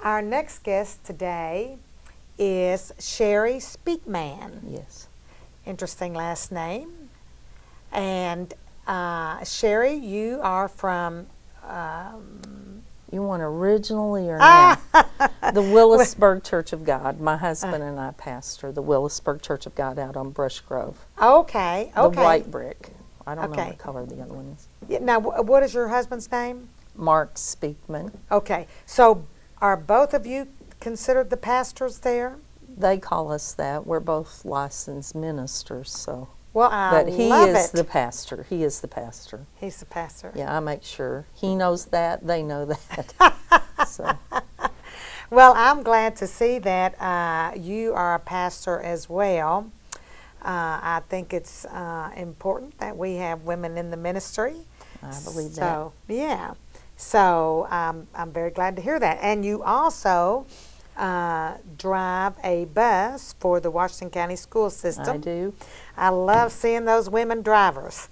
Our next guest today is Sherry Speakman. Yes. Interesting last name. And Sherry, you are from... You want originally or now? The Willisburg Church of God. My husband and I pastor the Willisburg Church of God out on Brush Grove. Okay, The okay. white brick. I don't know Okay. what color the other one is. Yeah, now, what is your husband's name? Mark Speakman. Okay, so are both of you considered the pastors there? They call us that. We're both licensed ministers, so. Well, I But he love is it. the pastor. He is the pastor. He's the pastor. Yeah, I make sure he knows that. They know that. So. Well, I'm glad to see that you are a pastor as well. I think it's important that we have women in the ministry. I believe that. So, yeah. So I'm very glad to hear that. And you also drive a bus for the Washington County school system. I do. I love seeing those women drivers.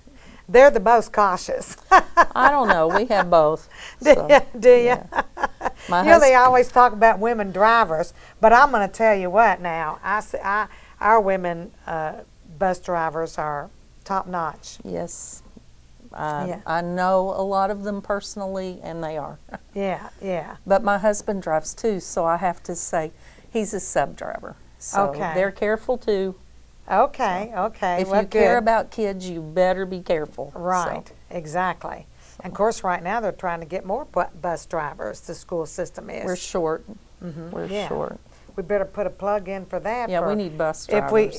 They're the most cautious. I don't know. We have both. So, Do you? yeah. My You know, they husband- always talk about women drivers, but I'm going to tell you what now. Our women bus drivers are top notch. Yes. Yeah. I know a lot of them personally, and they are. Yeah, yeah. But my husband drives too, so I have to say he's a sub driver. So Okay. they're careful too. Okay, okay. If well, you care good. about kids, you better be careful. Right, So, exactly. And of course, right now they're trying to get more bus drivers. The school system is. we're short. Mhm, We're yeah. short. We better put a plug in for that. Yeah, for- we need bus If drivers.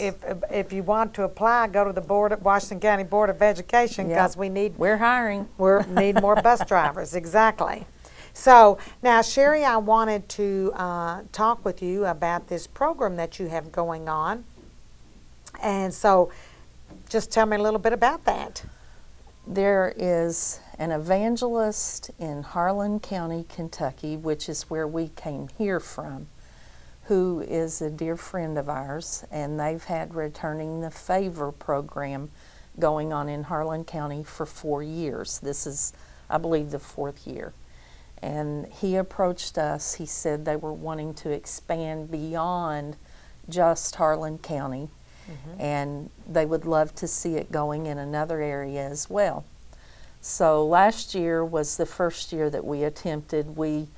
if you want to apply, go to the Washington County Board of Education, Yeah. because we need We're hiring. need more bus drivers. Exactly. So now, Sherry, I wanted to talk with you about this program that you have going on, and so just tell me a little bit about that. There is an evangelist in Harlan County, Kentucky, which is where we came here from, who is a dear friend of ours, and they've had Returning the Favor program going on in Harlan County for 4 years. This is, I believe, the 4th year. And he approached us. He said they were wanting to expand beyond just Harlan County, and they would love to see it going in another area as well. So last year was the first year that we attempted. We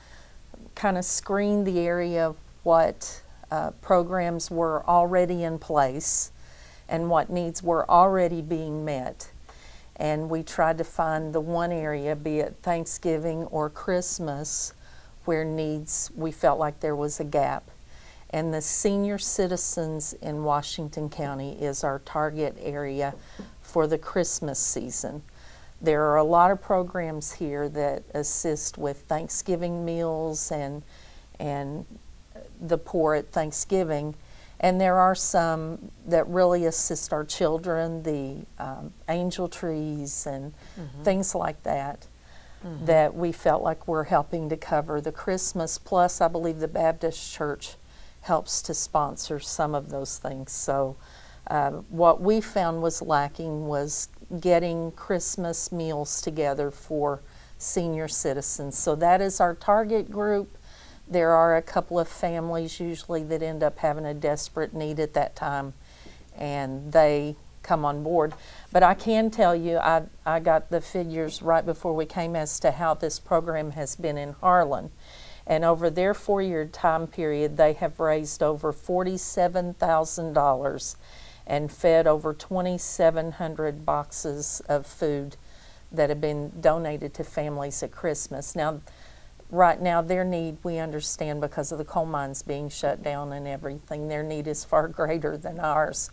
kind of screened the area, what programs were already in place and what needs were already being met. And we tried to find the one area, be it Thanksgiving or Christmas, where needs, we felt like there was a gap. And the senior citizens in Washington County is our target area for the Christmas season. There are a lot of programs here that assist with Thanksgiving meals and the poor at Thanksgiving. And there are some that really assist our children, the angel trees and things like that, that we felt like we're helping to cover the Christmas. Plus, I believe the Baptist Church helps to sponsor some of those things. So what we found was lacking was getting Christmas meals together for senior citizens. So that is our target group. There are a couple of families usually that end up having a desperate need at that time, and they come on board. But I can tell you, I got the figures right before we came as to how this program has been in Harlan. And over their 4-year time period, they have raised over $47,000 and fed over 2,700 boxes of food that have been donated to families at Christmas. Now, right now, their need, we understand because of the coal mines being shut down and everything, their need is far greater than ours.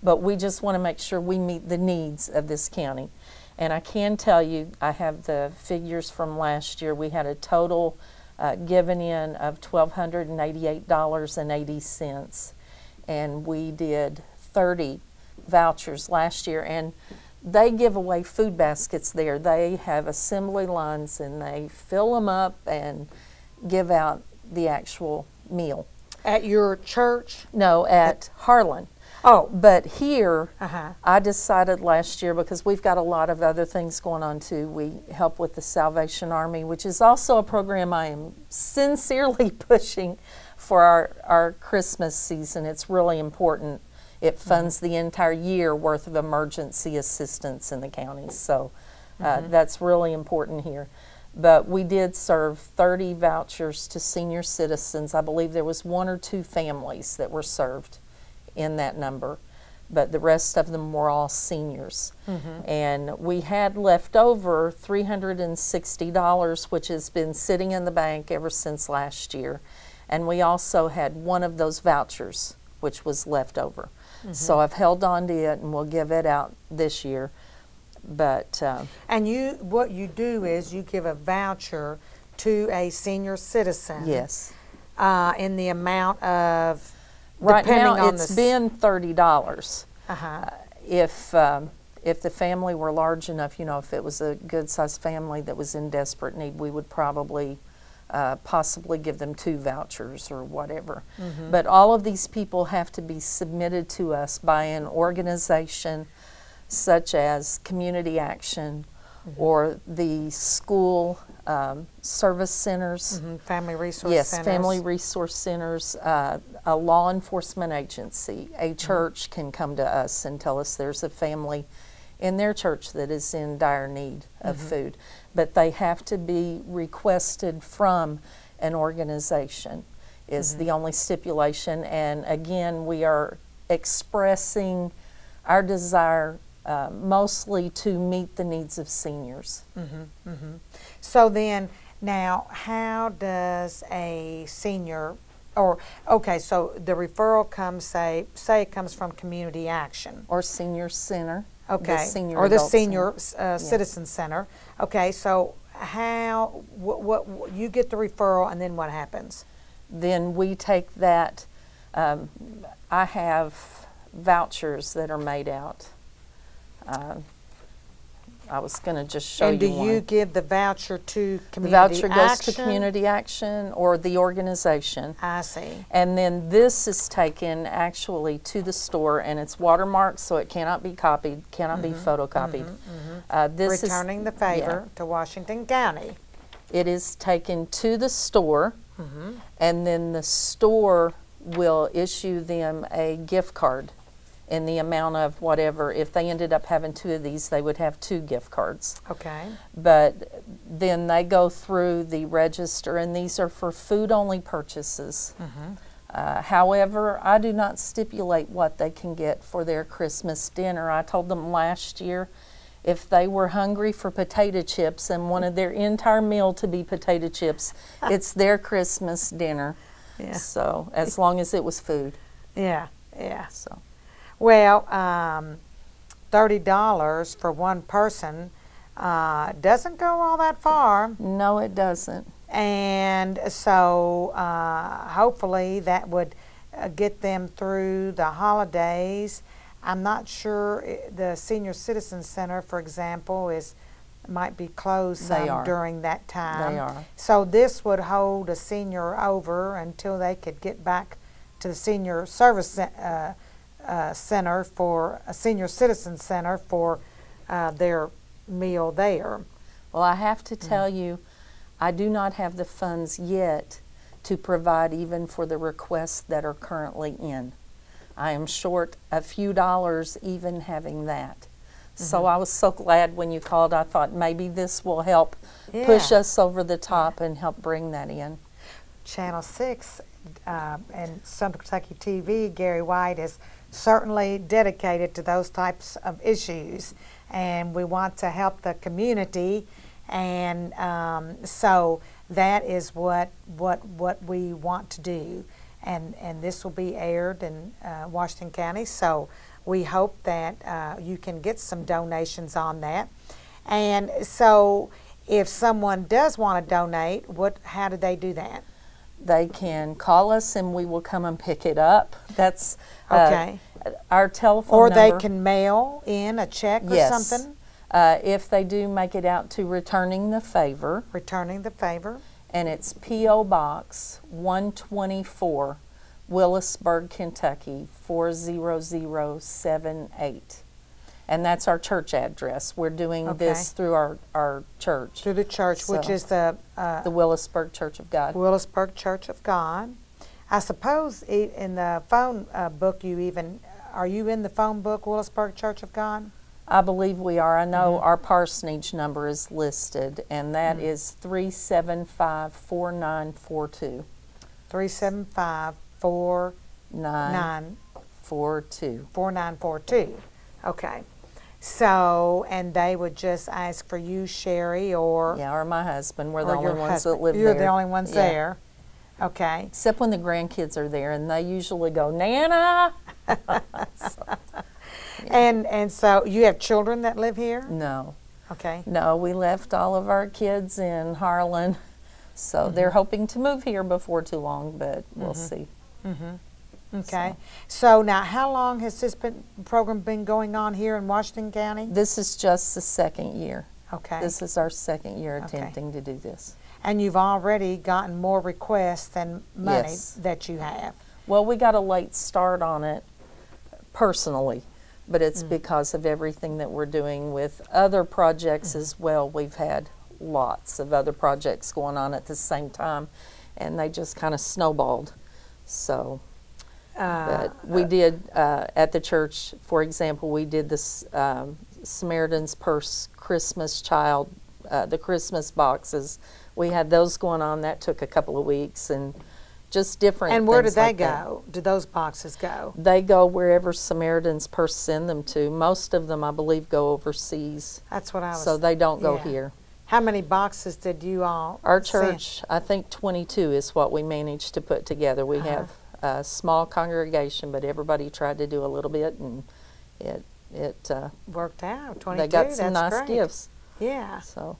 But we just want to make sure we meet the needs of this county. And I can tell you, I have the figures from last year. We had a total given in of $1,288.80, and we did 30 vouchers last year. And they give away food baskets there. They have assembly lines and they fill them up and give out the actual meal. At your church? No, at Harlan. Oh. But here, Uh-huh. I decided last year, because we've got a lot of other things going on too. We help with the Salvation Army, which is also a program I am sincerely pushing for our Christmas season. It's really important. It funds the entire year worth of emergency assistance in the county. So that's really important here. But we did serve 30 vouchers to senior citizens. I believe there was 1 or 2 families that were served in that number, but the rest of them were all seniors. And we had left over $360, which has been sitting in the bank ever since last year. And we also had one of those vouchers, which was left over. So I've held on to it, and we'll give it out this year. But And what you do is you give a voucher to a senior citizen. yes, In the amount of, right depending now on it's the been $30. Uh-huh. If the family were large enough, if it was a good-sized family that was in desperate need, we would probably possibly give them 2 vouchers or whatever. But all of these people have to be submitted to us by an organization such as Community Action or the school service centers. Family resource Yes, centers. family resource centers, a law enforcement agency, a church can come to us and tell us there's a family in their church that is in dire need of food. But they have to be requested from an organization is the only stipulation. And again, we are expressing our desire mostly to meet the needs of seniors. So then, now, how does a senior, okay, so the referral comes, say it comes from Community Action. Or senior center. Okay, The senior or the adult senior citizen center. Okay, so how, what you get the referral, and then what happens? Then we take that. I have vouchers that are made out. I was going to just show And you do one. you give the voucher to The Community voucher Action? goes to Community Action or the organization. I see. And then this is taken actually to the store, and it's watermarked, so it cannot be copied, cannot be photocopied. This Returning the favor to Washington County. It is taken to the store, and then the store will issue them a gift card in the amount of whatever. If they ended up having 2 of these, they would have 2 gift cards. Okay. But then they go through the register, and these are for food-only purchases. However, I do not stipulate what they can get for their Christmas dinner. I told them last year if they were hungry for potato chips and wanted their entire meal to be potato chips, it's their Christmas dinner. Yeah. So as long as it was food. Yeah. So Well, $30 for one person doesn't go all that far. no, it doesn't. And so hopefully that would get them through the holidays. I'm not sure the Senior Citizen Center, for example, might be closed some during that time. They are. So this would hold a senior over until they could get back to the Senior Service Center for a Senior Citizen Center for their meal there. Well, I have to tell you, I do not have the funds yet to provide even for the requests that are currently in. I am short a few dollars even having that. So I was so glad when you called. I thought maybe this will help push us over the top and help bring that in. Channel 6 and Central Kentucky TV, Gary White is certainly dedicated to those types of issues, and we want to help the community, and so that is what we want to do, and this will be aired in Washington County, so we hope that you can get some donations on that. And so if someone does want to donate, how do they do that? They can call us and we will come and pick it up. That's okay. Our telephone or number. They can mail in a check or something? If they do make it out to Returning the Favor. Returning the Favor. And it's P.O. Box 124, Willisburg, Kentucky 40078. And that's our church address. We're doing this through our church. Through the church, So, which is the Willisburg Church of God. Willisburg Church of God. I suppose in the phone book are you in the phone book, Willisburg Church of God? I believe we are. I know our parsonage number is listed, and that is 375-4942. 375-4942. Okay. So, and they would just ask for you, Sherry, or or my husband. We're the or only your ones husband. that live You're there. the only ones there. Okay. Except when the grandkids are there, and they usually go, Nana! And so you have children that live here? No. Okay. No, we left all of our kids in Harlan, so they're hoping to move here before too long, but we'll see. Okay. So now, how long has this program been going on here in Washington County? This is just the second year. Okay. This is our second year attempting to do this. And you've already gotten more requests than money Yes. that you have. Well, we got a late start on it personally, but it's because of everything that we're doing with other projects as well. We've had lots of other projects going on at the same time, and they just kind of snowballed. So, but we did at the church, for example, we did this Samaritan's Purse Christmas Child, the Christmas boxes. We had those going on. That took a couple of weeks, and just different And where do things they like go? that. Do those boxes go? They go wherever Samaritan's Purse send them to. Most of them, I believe, go overseas, That's what I was. so they don't go yeah. here. How many boxes did you all Our send? church, I think 22 is what we managed to put together. We have a small congregation, but everybody tried to do a little bit, and it Worked out. 22. they got some That's nice great. gifts. Yeah. So